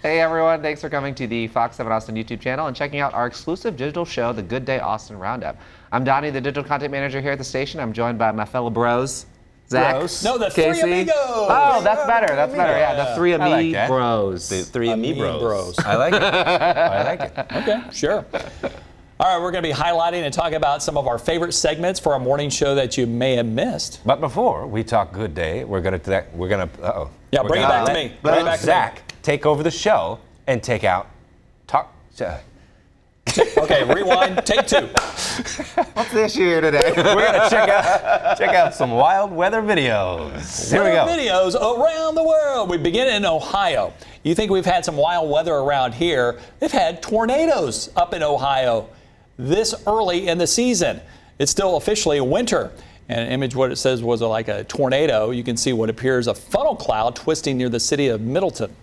Hey everyone, thanks for coming to the Fox 7 Austin YouTube channel and checking out our exclusive digital show, The Good Day Austin Roundup. I'm Donny, the digital content manager here at the station. I'm joined by my fellow bros. Zach, No, the Casey. three amigos. Oh, that's better. That's better. Yeah, the three like bros. The three bros. I like it. I like it. Okay, sure. All right, we're going to be highlighting and talking about some of our favorite segments for our morning show that you may have missed. But before we talk Good Day, we're gonna Yeah, bring it back to me. Bring it back to Zach take over the show and take out talk. Okay, rewind. Take two. What's the issue here today? We're gonna check out some wild weather videos. Here we go. Videos around the world. We begin in Ohio. You think we've had some wild weather around here? They've had tornadoes up in Ohio this early in the season. It's still officially winter. And an image, what it says was like a tornado. You can see what appears a funnel cloud twisting near the city of Middleton.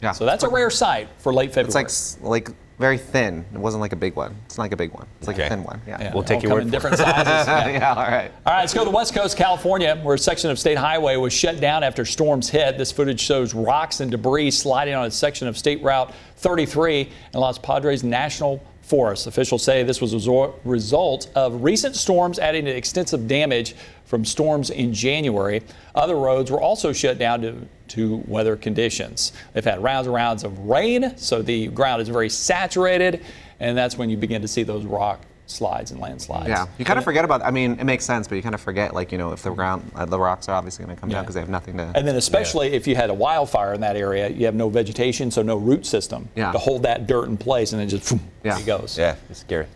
Yeah. So that's a rare sight for late February. It's like very thin. It wasn't like a big one. It's not like a big one. It's like a thin one. Yeah. We'll take your all word come in for different sizes. Yeah. Yeah, all right. All right, let's go to the West Coast, California, where a section of state highway was shut down after storms hit. This footage shows rocks and debris sliding on a section of State Route 33 in Los Padres National Forest. Officials say this was a result of recent storms adding to extensive damage from storms in January. Other roads were also shut down to weather conditions. They've had rounds and rounds of rain, so the ground is very saturated, and that's when you begin to see those rock slides and landslides. Yeah, you kind of forget about, I mean, it makes sense, but you kind of forget, like, you know, if the ground, the rocks are obviously going to come down because they have nothing to. And then especially if you had a wildfire in that area, you have no vegetation, so no root system to hold that dirt in place, and then just there it goes. Yeah, it's scary.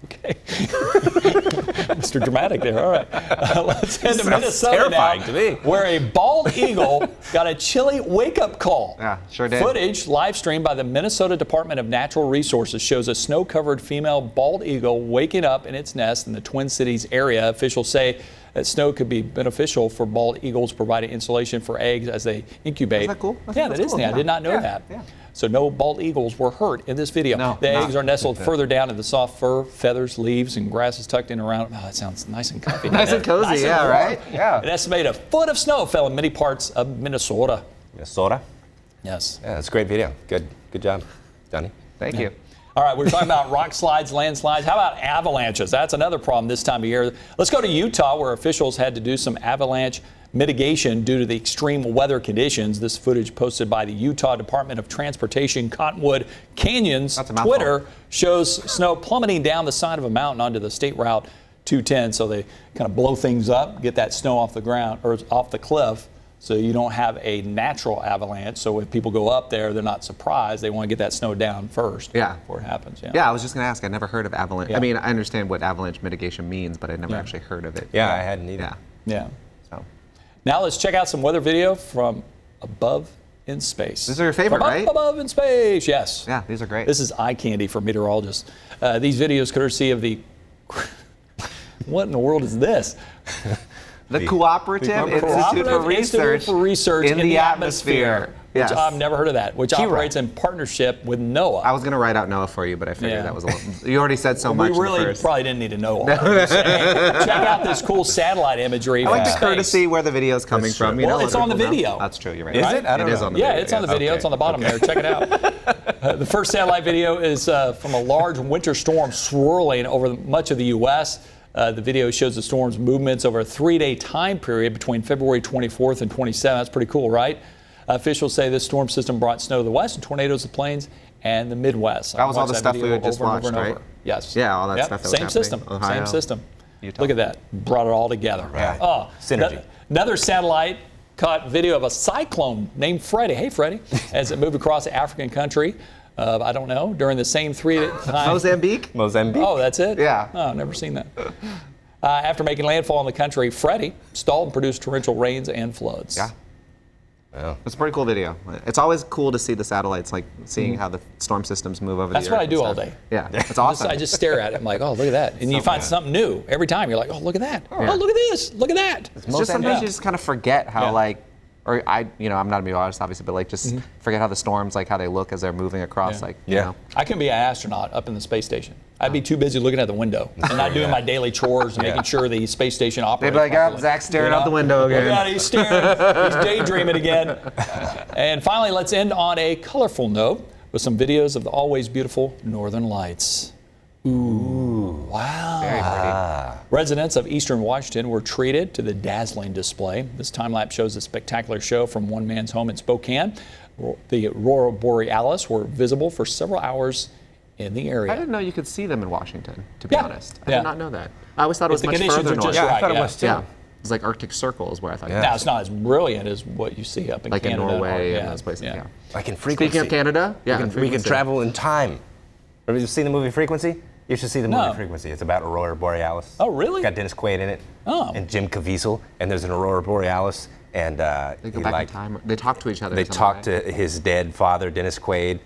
Okay. Mr. Dramatic there. All right. Let's head to Minnesota now, to me. where a bald eagle got a chilly wake-up call. Yeah, sure did. Footage live streamed by the Minnesota Department of Natural Resources shows a snow-covered female bald eagle waking up in its nest in the Twin Cities area. Officials say that snow could be beneficial for bald eagles, providing insulation for eggs as they incubate. Isn't that cool? Yeah, that is neat. I did not know that. Yeah. So no bald eagles were hurt in this video. No, the eggs are nestled further down in the soft fur, feathers, leaves, and grasses tucked in around. Oh, that sounds nice and comfy. Nice and cozy, nice yeah, and right? Yeah. An estimated foot of snow fell in many parts of Minnesota. Minnesota? Yes. Yeah, that's a great video. Good job, Donny. Thank you. All right, we're talking about rock slides, landslides. How about avalanches? That's another problem this time of year. Let's go to Utah, where officials had to do some avalanche mitigation due to the extreme weather conditions. This footage posted by the Utah Department of Transportation Cottonwood Canyon's Twitter shows snow plummeting down the side of a mountain onto the State Route 210. So they kind of blow things up, get that snow off the ground or off the cliff, so you don't have a natural avalanche. So if people go up there, they're not surprised. They want to get that snow down first before it happens. Yeah, I was just going to ask. I never heard of avalanche. I mean, I understand what avalanche mitigation means, but I never actually heard of it. Yeah, I hadn't either. Yeah. So now let's check out some weather video from above in space. These are your favorite, from right? Above in space, yes. Yeah, these are great. This is eye candy for meteorologists. These videos courtesy of the. What in the world is this? The Cooperative Institute for Research in the Atmosphere. Which I've never heard of that, which operates in partnership with NOAA. I was going to write out NOAA for you, but I figured that was a little. You already said so much. We really probably didn't need to know all that. Check out this cool satellite imagery. I like the courtesy where the video is coming from. Well, it's on the video. That's true. You're right. Is it? I don't know. Is on the video. Yeah, it's on the video. It's on the bottom there. Check it out. The first satellite video is from a large winter storm swirling over much of the U.S. The video shows the storm's movements over a 3-day time period between February 24th and 27th. That's pretty cool, right? Officials say this storm system brought snow to the west and tornadoes to the plains and the Midwest. That was all the stuff we had just watched, right? Yes. Yeah, all that stuff that was happening. Same system. Ohio, same system. Utah. Look at that. Brought it all together. Right. Oh, Synergy. Another satellite caught video of a cyclone named Freddie. Hey, Freddie. As it moved across the African country. I don't know, during the same 3 time. Mozambique? Oh, that's it? Yeah. Oh, never seen that. After making landfall in the country, Freddie stalled and produced torrential rains and floods. Yeah. Wow. It's a pretty cool video. It's always cool to see the satellites, like seeing how the storm systems move over the earth. That's what I do all day. Yeah, it's awesome. I just stare at it. I'm like, oh, look at that. And you find something new every time. You're like, oh, look at that. Oh, look at this. Look at that. It's just sometimes you just kind of forget how I'm not a meteorologist, obviously, but like forget how the storms, like how they look as they're moving across, you know. I can be an astronaut up in the space station. I'd be too busy looking out the window and not doing my daily chores and making sure the space station They'd operates be like, properly. oh, Zach's staring out the window again. Yeah, he's staring. He's daydreaming again. And finally, let's end on a colorful note with some videos of the always beautiful Northern Lights. Ooh. Wow. Very pretty. Residents of eastern Washington were treated to the dazzling display. This time lapse shows a spectacular show from one man's home in Spokane. The aurora borealis were visible for several hours in the area. I didn't know you could see them in Washington, to be honest. I Yeah. did not know that. I always thought it was The much conditions further are north. just right. I thought it was too. Yeah. It's like Arctic Circle is where I thought Yeah. it Now, was. it's not as brilliant as what you see up in Like in Canada. Norway or- and those places. Yeah. Like in frequency. Speaking of Canada, yeah, we can travel in time. Have you seen the movie Frequency? You should see the No. movie Frequency. It's about aurora borealis. Oh, really? It's got Dennis Quaid in it. Oh. And Jim Caviezel. And there's an aurora borealis. And They go back in time. They talk to each other. They or something, talk right? to his dead father, Dennis Quaid,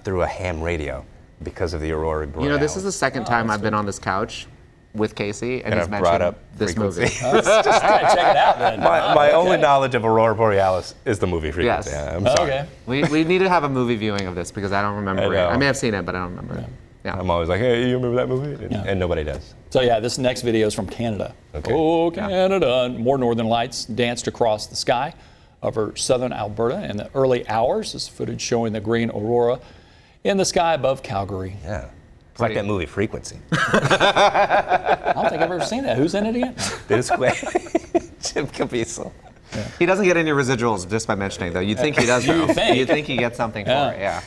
through a ham radio because of the aurora borealis. You know, this is the second time I've been on this couch with Casey, and he's I've mentioned brought up this Frequency. movie. Just gotta check it out then. My Oh, only okay. knowledge of aurora borealis is the movie Frequency. Yes. I'm sorry. Okay. We need to have a movie viewing of this because I don't remember I it. know. I may have seen it, but I don't remember it. Yeah. I'm always like, hey, you remember that movie? Yeah. And nobody does. So yeah, this next video is from Canada. Okay. Oh, Canada. More northern lights danced across the sky over southern Alberta in the early hours. This footage showing the green aurora in the sky above Calgary. Yeah. It's like that movie Frequency. I don't think I've ever seen that. Who's in it again? Dennis Quaid, Jim Caviezel. He doesn't get any residuals just by mentioning, though. You'd think he does, though. think. You'd think he gets something Yeah. for it, yeah.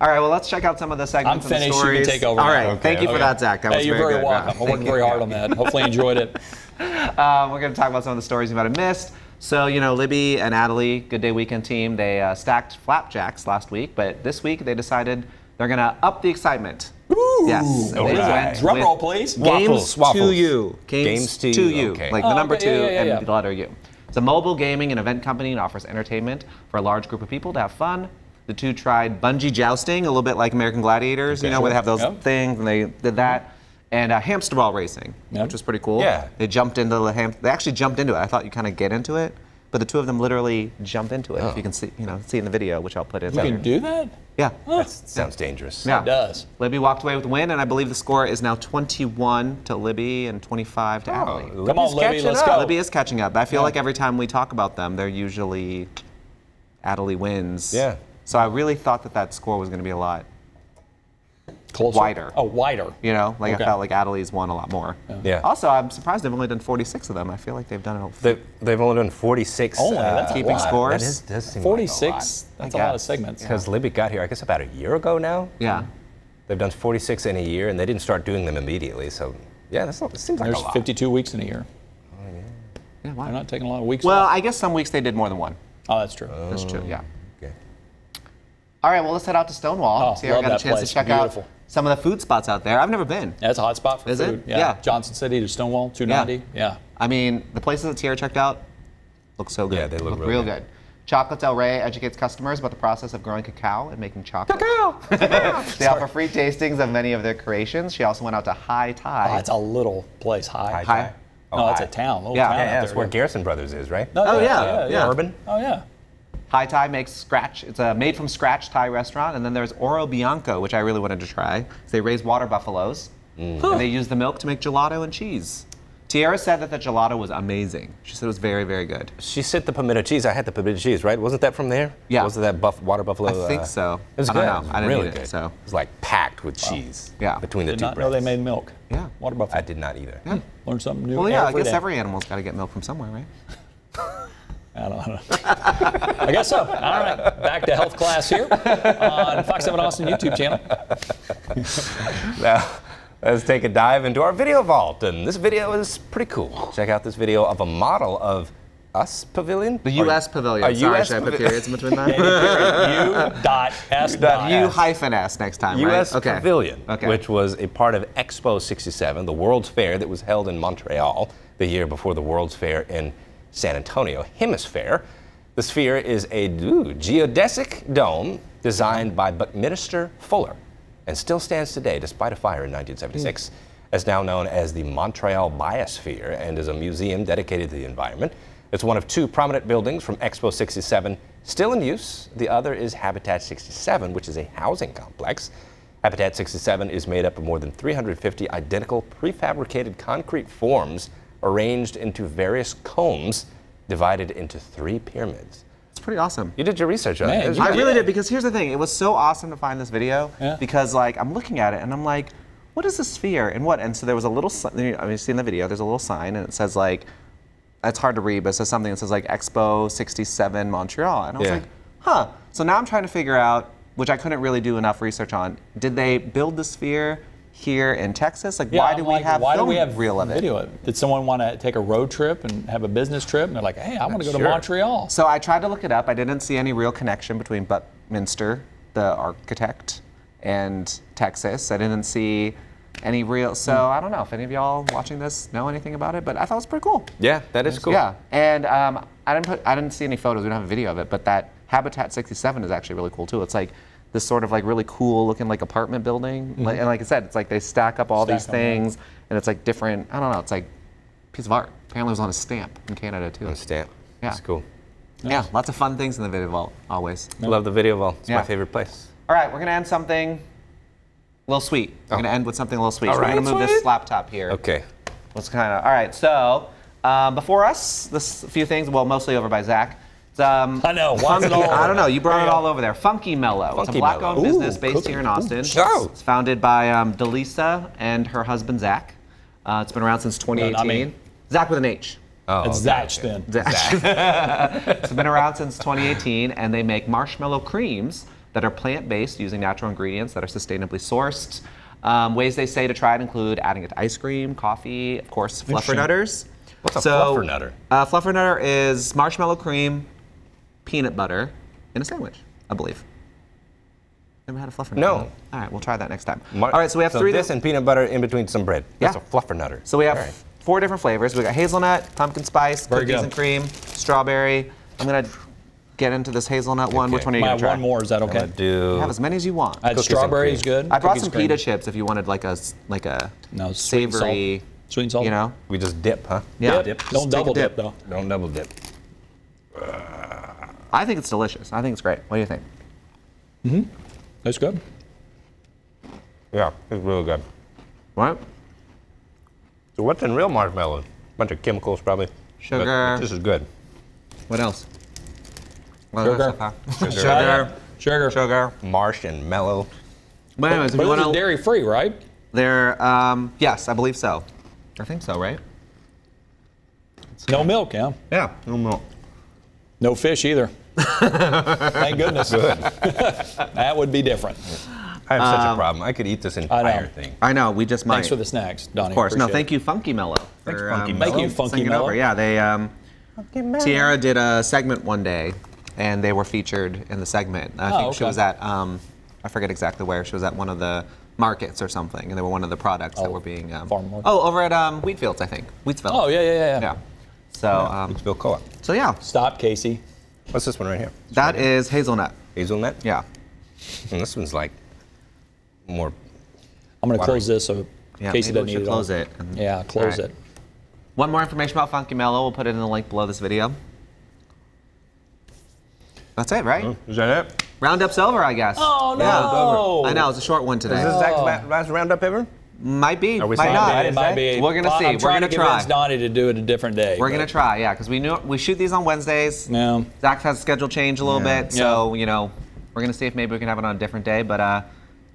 All right, well, let's check out some of the segments I'm and the finished. You can stories. take over All now. right, Okay, thank you for okay. that, Zach. That was Hey, you're very very good. welcome. I worked very hard on that. Hopefully you enjoyed it. We're going to talk about some of the stories you might have missed. So, you know, Libby and Adelie, Good Day Weekend team, they stacked flapjacks last week, but this week they decided they're going to up the excitement. Ooh. Yes. and All they right. went Drum with roll, please. Games to Waffles. you. Games to you, okay. Like the Oh, number okay, 2 yeah, and yeah. the letter U. It's a mobile gaming and event company and offers entertainment for a large group of people to have fun. The two tried bungee jousting, a little bit like American Gladiators, you know, where they have those Yep. things, and they did that. And hamster ball racing, Yep. which was pretty cool. Yeah. They jumped into they actually jumped into it. I thought you kind of get into it, but the two of them literally jump into it. If you can see, see in the video, which I'll put in. You can do that? Yeah. That sounds dangerous. Yeah. It does. Libby walked away with the win, and I believe the score is now 21 to Libby and 25 to Adelie. Come on, Libby, let's go. Libby is catching up. I feel like every time we talk about them, they're usually Adelie wins. Yeah. So I really thought that score was going to be a lot Closer. wider. Oh, wider. You know, like Okay. I felt like Adelie's won a lot more. Yeah. Also, I'm surprised they've only done 46 of them. I feel like they've done it. They've only done 46. Only? That's a Keeping lot. scores. That does seem 46. That's a lot of guess. segments. Because Libby got here, I guess, about a year ago now. Yeah. They've done 46 in a year, and they didn't start doing them immediately. So, yeah, that seems like There's a lot. 52 weeks in a year. Yeah, wow. They're not taking a lot of weeks Well, off. I guess some weeks they did more than one. Oh, that's true. That's true, yeah. Okay. All right, well, let's head out to Stonewall. Oh, See if I love got a that chance place. to check Beautiful. out some of the food spots out there. I've never been. That's a hot spot for Is it? food. Yeah. Johnson City to Stonewall, 290. Yeah. I mean, the places that Tierra checked out look so good. Yeah, they look real really good. Chocolates El Rey educates customers about the process of growing cacao and making chocolate. They offer free tastings of many of their creations. She also went out to High Tide. Oh, it's a little place. High. High. No, it's a town. Little Yeah. town Yeah, out That's there. where Garrison Brothers is, right? No, Oh, yeah. Urban? Oh, yeah. High Tide makes scratch. It's a made from scratch Thai restaurant, and then there's Oro Bianco, which I really wanted to try. They raise water buffaloes, and they use the milk to make gelato and cheese. Tierra said that the gelato was amazing. She said it was very, very good. She said the pimento cheese. I had the pimento cheese, right? Wasn't that from there? Yeah. Wasn't that water buffalo? I think so. It was I good. don't It know. was I didn't really eat it, good. so. It was like packed with cheese. Yeah. Between the Did two not breads. know they made milk. Yeah. Water buffalo. I did not either. Learn something new Well, yeah, I every guess day. every animal's got to get milk from somewhere, right? I don't know. I guess so. All right, back to health class here on Fox 7 Austin YouTube channel. Now, let's take a dive into our video vault. And this video is pretty cool. Check out this video of a model of US Pavilion? The U.S. Pavilion. A Sorry, US should I put pavilion. periods in between that? U.S. U hyphen S next time, right? U.S. Okay. Pavilion, Okay. which was a part of Expo 67, the World's Fair that was held in Montreal the year before the World's Fair in San Antonio Hemisphere. The sphere is a geodesic dome designed by Buckminster Fuller and still stands today despite a fire in 1976. It's now known as the Montreal Biosphere and is a museum dedicated to the environment. It's one of two prominent buildings from Expo 67 still in use. The other is Habitat 67, which is a housing complex. Habitat 67 is made up of more than 350 identical prefabricated concrete forms arranged into various combs divided into 3 pyramids. It's pretty awesome. You did your research on Man, it. I really did, because here's the thing. It was so awesome to find this video, Yeah. because like I'm looking at it and I'm like, what is a sphere and what? And so there was a little, I mean, you see in the video, there's a little sign and it says like, it's hard to read, but it says something that says like Expo 67 Montreal. And I was like, huh. So now I'm trying to figure out, which I couldn't really do enough research on, did they build the sphere here in Texas? Like, why do we have reel of it? video of it? Did someone want to take a road trip and have a business trip? And they're like, hey, I want to go to Sure. Montreal. So I tried to look it up. I didn't see any real connection between Buckminster, the architect, and Texas. I didn't see any real, so I don't know if any of y'all watching this know anything about it, but I thought it was pretty cool. Yeah, that is cool. Yeah, and I didn't see any photos. We don't have a video of it, but that Habitat 67 is actually really cool too. It's like this sort of like really cool looking like apartment building, and like I said, it's like they stack up all these things, and it's like different. I don't know. It's like a piece of art. Apparently, it was on a stamp in Canada too. On a stamp. Yeah. That's cool. Yeah, lots of fun things in the video vault always. I love the video vault. It's Yeah. my favorite place. All right, we're gonna end something a little sweet. We're gonna end with something a little sweet. All So we're right. gonna move this laptop here. Okay. Let's kind of. All right. So before us, this a few things. Well, mostly over by Zach. It's, I know. Why is it funky, all I don't know. You brought it Yeah. all over there. Funky Mellow. It's a Funky black-owned Mellow. business Ooh, based cookie. here in Austin. Oh. It's founded by Delisa and her husband Zach. It's been around since 2018. not me. Zach with an H. Oh, It's gotcha. Zach then. It's been around since 2018, and they make marshmallow creams that are plant-based using natural ingredients that are sustainably sourced. Ways they say to try it include adding it to ice cream, coffee, of course, fluffernutters. What's a fluffernutter? Fluffernutter is marshmallow cream, peanut butter, in a sandwich, I believe. Never had a fluffernutter? No. All right, we'll try that next time. All right, so we have so three. this and peanut butter in between some bread. That's Yeah. a fluffernutter. So we have All right. 4 different flavors. We got hazelnut, pumpkin spice, Very cookies good. and cream, strawberry. I'm gonna get into this hazelnut one. Which Okay. one are you I gonna have try? one more. Is that I'm okay? gonna do. Have as many as you want. I had Cookies and strawberry is cream. good. I brought Cookies some cream. pita chips if you wanted like a No, sweet and savory, salt. Sweet and salt. you know? We just dip, huh? Yeah. Dip. Just Don't take a double dip though. Don't double dip. I think it's delicious. I think it's great. What do you think? That's good. Yeah, it's really good. What? So what's in real marshmallow? Bunch of chemicals, probably. Sugar. But this is good. What else? What Sugar. else, huh? Sugar. Sugar. Sugar. Marsh and mellow. But anyways, if But you this is want to, dairy free, right? they're yes, I believe so. I think so, right? No milk, yeah. Yeah. No milk. No fish either. Thank goodness. That would be different. I have such a problem. I could eat this entire thing. I know. We just might. Thanks for the snacks, Donnie. Of course. No, Appreciate thank you, Funky Mellow. Thanks, for, Funky Thank Mellow. you, Funky singing Mellow. over. Yeah, they Tiara did a segment one day, and they were featured in the segment. I think she okay. was at I forget exactly where. She was at one of the markets or something, and they were one of the products that were being farm market. over at Wheatfields, I think. Wheatsville. Oh, yeah. Yeah. So Wheatsville Co-op. so yeah, Stop, Casey. What's this one right here? that is hazelnut. Hazelnut? Yeah. And this one's like more. I'm going to Water. close this so Yeah, Casey maybe doesn't we eat should it close all. it. and- Yeah, close All right. it. One more information about Funky Mellow. We'll put it in the link below this video. That's it, right? Is that it? Roundup's over, I guess. Oh, Yeah. no. I know, it's a short one today. Is this Zach's last roundup ever? Might be, Are we might saying not. that It might be. We're gonna see. I'm We're trying gonna to convince try. Donnie to do it a different day. We're but- gonna try, yeah, because we shoot these on Wednesdays. Yeah. Zach has a schedule change a little Yeah. bit, so we're gonna see if maybe we can have it on a different day. But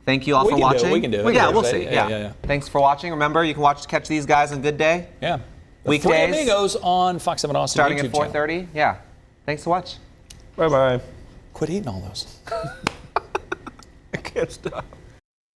thank you all We for can do it. watching. We can do it. Yeah, Yeah, we'll yeah, see. yeah, Yeah. yeah. Thanks for watching. Remember, you can catch these guys on Good Day, Yeah. The Weekdays. Three Amigos on Fox 7 Austin starting YouTube at channel. 4:30. Yeah. Thanks to watch. Bye bye. Quit eating all those. I can't stop.